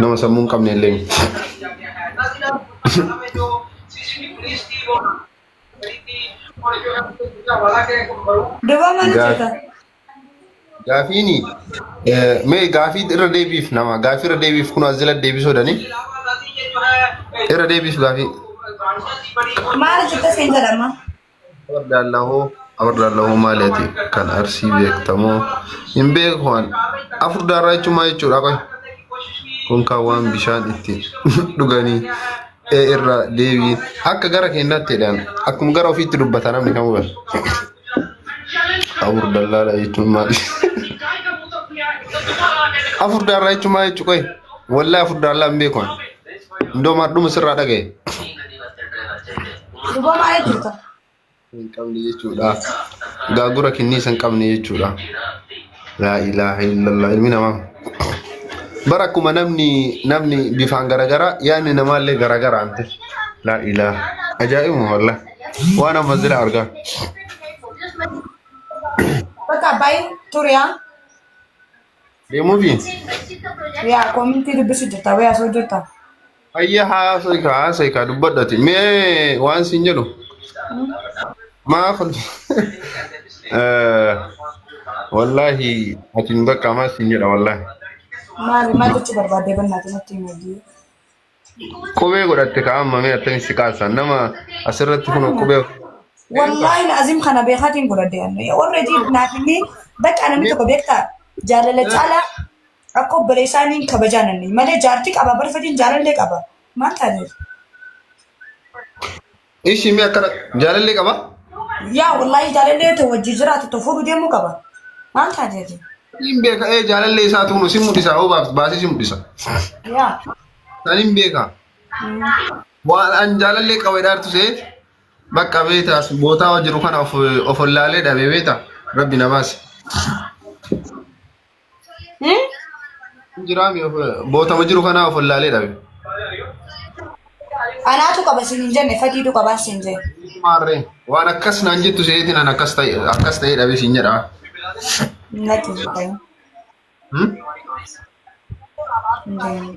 nama sammuun qabne illee Duba maal hojjeta? gaafiini mee gaafii irra deebiif nama gaafii irra deebiif kun as jala deebisuu dani irra deebiif gaafii Maal hojjeta siin jedhama? abardaallahu maalati kan arsii beektamoo hin beekuwan afur daarraa jechuun maal jechuudha qoy kun kan waan bishaan itti dhuganii irra deebiin akka gara keenyaatti jedhan akkuma gara ofiitti dubbata namni kamuu bara afur dallaala jechuun maal afur daarraa jechuun maal jechuudha qoy wallahi afur daallaa hin beekuwan indoo maadhuma sirraa dhagaye Duba maal hojjeta? hin qabne jechuudha gaagura kinniisa hin qabne jechuudha laa ilaaha illallah ilmi namaa bara akkuma namni bifaan garagara yaadni namaallee garagara ante laa ilaaha ajaa'ibuma wallahi waan amma jira argaa Bakka baay'ee turiyaa? deemuufi Yaa koomintii dubbisu jirta wayyaa soo jirta? ayya haasayka dubbadhati mee waan siin jedhu maa kun wallahi atin bakka maa siin jedha wallahi Maal jechuu barbaadee bannaati natti himuu? qubee godhatte ka amma mee attamitti si kaasan nama asirratti kun qubee Wallahi azim kana beekatiin godhadee annu. Already naaf inni bakka namni tokko beektaa jaalala caalaa akka obboleessaaniin kabajaananni malee jaartii qaba barfatiin jaalallee qaba. Maal taateef? ishi mee akkana jaalallee qaba Yaa wallahi jaalallee ta'u wajji jiraatu ta'u fuudhu deemuu qaba. Maal taateef? hin beeka jaalallee isaa tuunu si mudhisa hoo baasii si mudhisa Yaa. san hin beeka waan an jaalallee qaba jedhaartu seet bakka beetaas bootaa jiru kana of wallaalee dhabe beeta rabbi namaas jiraami bootama jiru kana of wallaalee dhabe Anaatu qaba siin hin jenne fadiitu qabaa siin jenne. maarree waan akkas naan jettu seetiin an akkas ta'e dhabe siin jedha Natti hin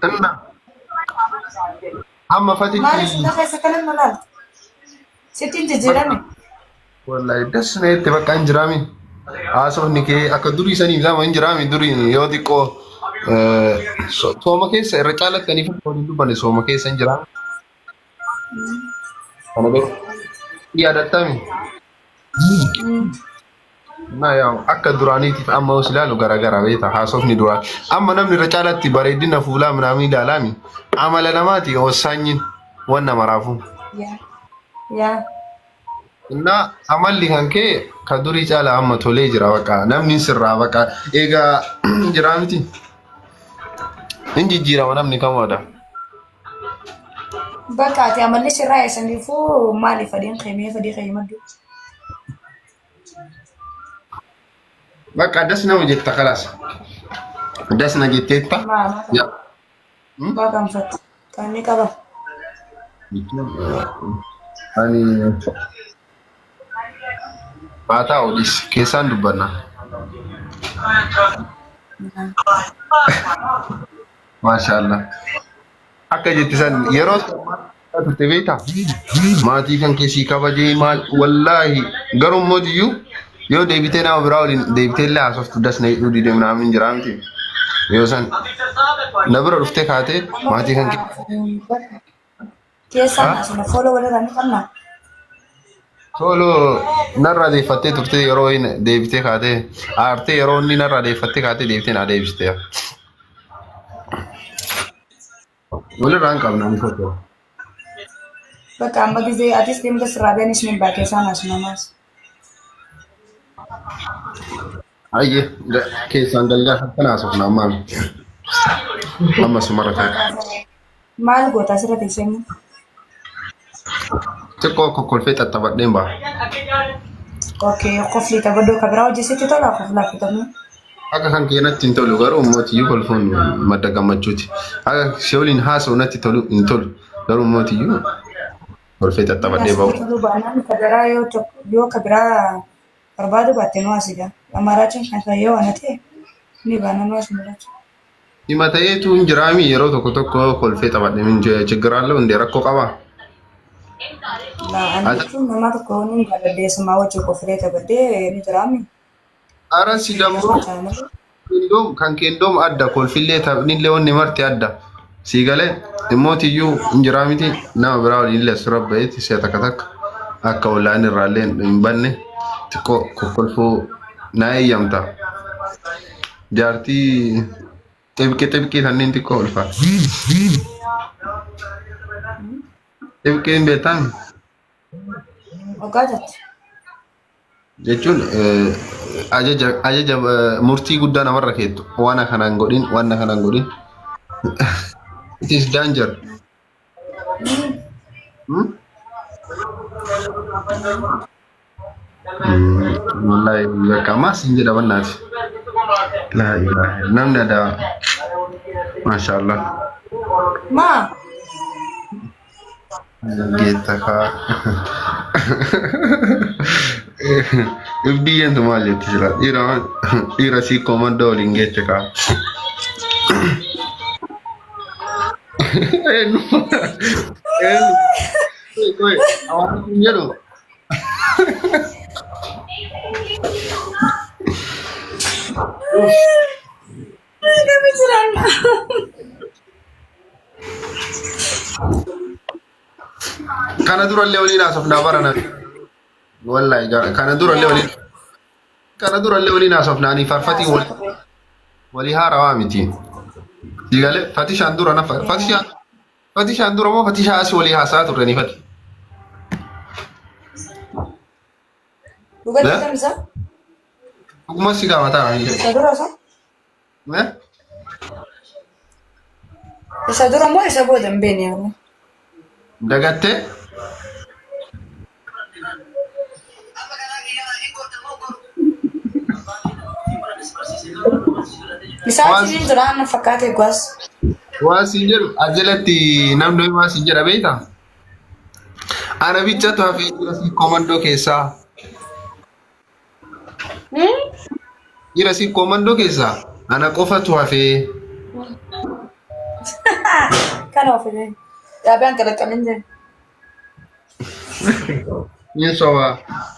tanna amma Maaliif fatitti suura keessa kanan malaal? Sittiin jijjiirame? wallahi das na itti bakka hin jiraami haasofni kee akka durii saniif lama hin jiraami durii yoo xiqqoo sooma keessa irra caalattanii waliin dubbanne sooma keessa hin jiraami kana beeku yaadattami na yaa akka duraaniitiif amma os ilaalu garagara beeta haasofni duraan amma namni irra caalatti bareedina fuulaa minaamin ilaalaami amala namaati wasaanyin wan nama raafuu Yaa. Yaa. እና amalli kan kee ka durii caala amma tolee jira baqa namni sirraa baqa egaa jira miti hin jijjiirama namni kam wada Bakka ati amalli sirraa eessaniifuu maaliif fadhiin keemee fadhii keemaddu? baqa das nama jetta kalaas das na jetteetta Maama. ya Baaqaan fatta. Kan inni qaba. ani baataa odis keessaan dubbanna maashaallah akka jettisan yeroo turte beektaa maatii kan keessii kabajee maal wallaahi garummootiyyu yoo deebitee nama biraa waliin deebitee illee haasoftu das na hidhuu didee minaamin jiraa miti yoo san na bira dhuftee kaatee maatii kan Keessaan asuma fooloo walirraa ni qabnaa? solo narraa deeffattee turte yeroo inni deebitee kaatee aartee yeroo inni narraa deeffattee kaatee deebitee naa deebistee walirraa hin qabna ni foto Bakka amma gisee atis deemta sirraa beenis min baa keessaan asumamas. ayye keessaan galgaa kana haasofna ammaan amma sumarra ta'e Maal goota asirra teessee immoo? xiqqoo kokkolfee xaxxabadheen ba'a Okay, qofli tabaddoo kabiraa hojjesetti tola qoflaa fitamu. akka kan keenatti hin tolu garuu ummatiyyuu kolfuun madda gammachuuti akka si waliin haasa'u natti tolu hin tolu garuu ummatiyyuu kolfee xaxxabadhee ba'u Baanaan kabiraa yoo kabiraa barbaadu baatte nu asida. Amaraachin kan yoo ana ta'e ni baana nu as mul'atu. himateetu hin jiraami yeroo tokko kolfee taphadhe min ችግር እንደ ረኮ ቀባ Jechuun nama tokko ni gaddeessumaa wajjin qofilee taphaddee ni jiraami. አረሲ ደግሞ እንደውም kan kee እንደውም adda kolfillee taphnillee wanni marti adda sigalee immootiyyu hin jiraa miti nama biraa waliin illee sura baheeti si'a takka takka akka ollaan irraallee hin banne xiqqoo kokkolfuu naa eeyyamta jaartii xibqee kanneen xiqqoo olfaa xibqeen beektaan Ogaa jirti. jechuun ajaja murtii guddaa namarra keettu waan kanaan godhin waan kanaan godhin it is danger wallahi bakka mas hin jedha bannaati la ilaha namni ada mashallah Ma geetta kaa ibdiyyentu maal jetti jira dhiira sii komandoo waliin geecha kaa awaan kun jedhu kami jiraan. kana durallee waliin haasofnaa barana wallahi kana durallee waliin haasofnaanii farfatii walii haarawaa miti digalee fatishaan dura na fatishaan dura moo fatishaa asii walii haasaa turranii fati Dhugatti kamisa? dhuguma si gaafataa Isa dura isa? Isa dura moo isa booda hin beekne yaa'u? dagattee Isaan siin jiraan na fakkaate gwaas. waan siin jedhu ajalatti namni waan siin jedha beektaa ana bichatu hafee jira komandoo keessaa jira si komandoo keessaa ana qofatu hafee Kan ofilee. Dhaabaan qalaqalin jira. Yin soba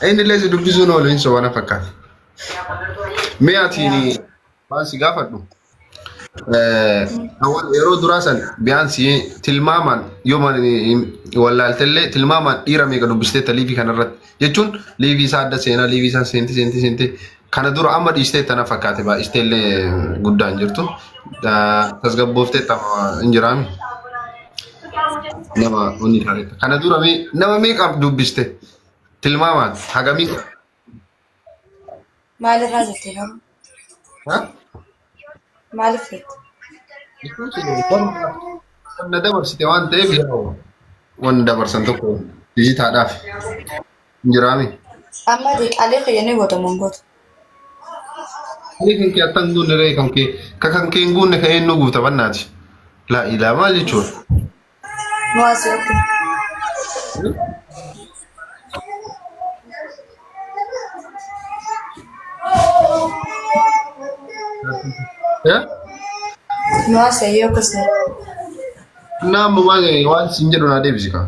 inni leezi dubbisuun oolu hin soba na fakkaata mee atiini waan si gaafadhu yeroo duraa san biyyaansi tilmaamaan yoo wallaaltellee tilmaamaan dhiira meeqa dubbistee liivii kanarratti jechuun liivii isaa adda seenaa liivii isaa seenti kana dura amma dhiistee tana fakkaate baay'isteellee guddaa hin jirtu tasgabbooftee hin jiraami nama onni taarita kana dura nama meeqaaf dubbiste tilmaamaan hagamii Maalirraa jettee gamu? Maaliif jette? Wanna dabarsite waan ta'eef wanna dabarsan tokko dijitaadhaaf hin jiraami. Amma deeqaalee fayyanii gootamuun gootu. Kan kee attan guunne ree kan kee hin guunne kan eenyu guuta bannaati. Laa ilaa maal jechuudha? Nuwaasi ofi. Nuwaasi ayyoo akkasuma. Nama waan sin jedhu naa deebisi kaa.